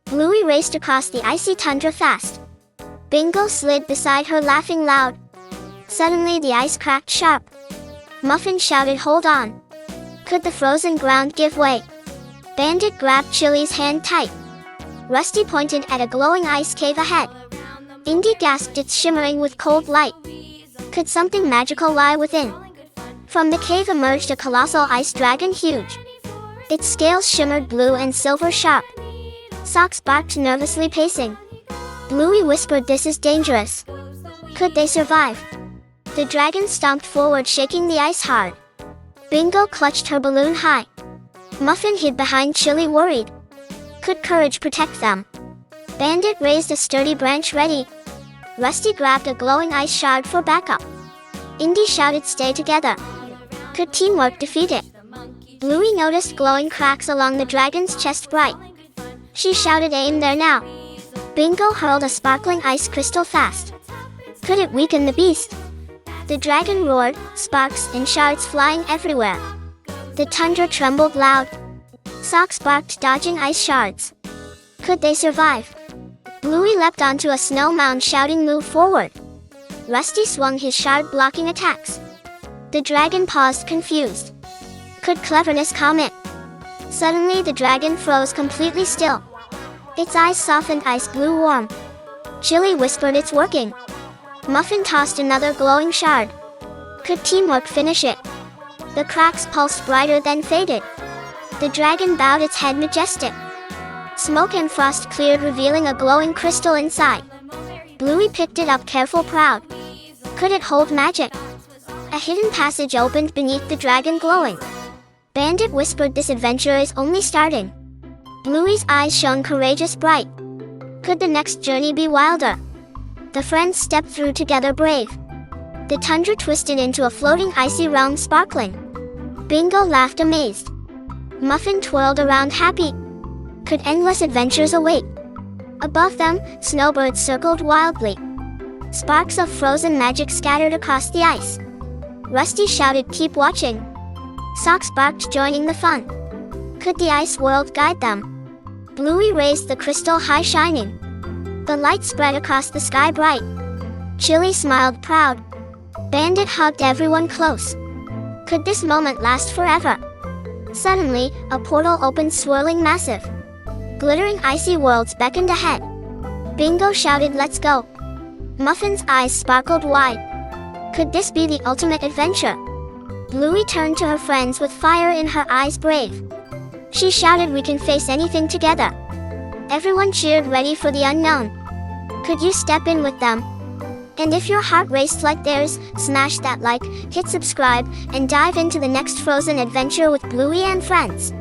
Bluey raced across the icy tundra fast. Bingo slid beside her, laughing loud. Suddenly the ice cracked sharp. Muffin shouted, "Hold on!" Could the frozen ground give way? Bandit grabbed Chili's hand tight. Rusty pointed at a glowing ice cave ahead. Indy gasped, "It's shimmering with cold light." Could something magical lie within? From the cave emerged a colossal ice dragon, huge. Its scales shimmered blue and silver sharp. Socks barked, nervously pacing. Bluey whispered, "This is dangerous." Could they survive? The dragon stomped forward, shaking the ice hard. Bingo clutched her balloon high. Muffin hid behind Chili, worried. Could courage protect them? Bandit raised a sturdy branch, ready. Rusty grabbed a glowing ice shard for backup. Indy shouted, "Stay together." Could teamwork defeat it? Bluey noticed glowing cracks along the dragon's chest, bright. She shouted, "Aim there now." Bingo hurled a sparkling ice crystal fast. Could it weaken the beast? The dragon roared, sparks and shards flying everywhere. The tundra trembled loud. Socks barked, dodging ice shards. Could they survive? Bluey leapt onto a snow mound, shouting, "Move forward." Rusty swung his shard, blocking attacks. The dragon paused, confused. Could cleverness calm it? Suddenly the dragon froze completely still. Its eyes softened, ice blue warm. Chili whispered, "It's working." Muffin tossed another glowing shard. Could teamwork finish it? The cracks pulsed brighter, then faded. The dragon bowed its head, majestic. Smoke and frost cleared, revealing a glowing crystal inside. Bluey picked it up, careful, proud. Could it hold magic? A hidden passage opened beneath the dragon, glowing. Bandit whispered, "This adventure is only starting." Bluey's eyes shone courageous, bright. Could the next journey be wilder? The friends stepped through together, brave. The tundra twisted into a floating icy realm, sparkling. Bingo laughed, amazed. Muffin twirled around, happy. Could endless adventures await? Above them, snowbirds circled wildly. Sparks of frozen magic scattered across the ice. Rusty shouted, "Keep watching." Socks barked, joining the fun. Could the ice world guide them? Bluey raised the crystal high, shining. The light spread across the sky, bright. Chili smiled, proud. Bandit hugged everyone close. Could this moment last forever? Suddenly, a portal opened, swirling, massive. Glittering icy worlds beckoned ahead. Bingo shouted, "Let's go." Muffin's eyes sparkled wide. Could this be the ultimate adventure? Bluey turned to her friends with fire in her eyes, brave. She shouted, "We can face anything together." Everyone cheered, ready for the unknown. Could you step in with them? And if your heart raced like theirs, smash that like, hit subscribe, and dive into the next frozen adventure with Bluey and friends.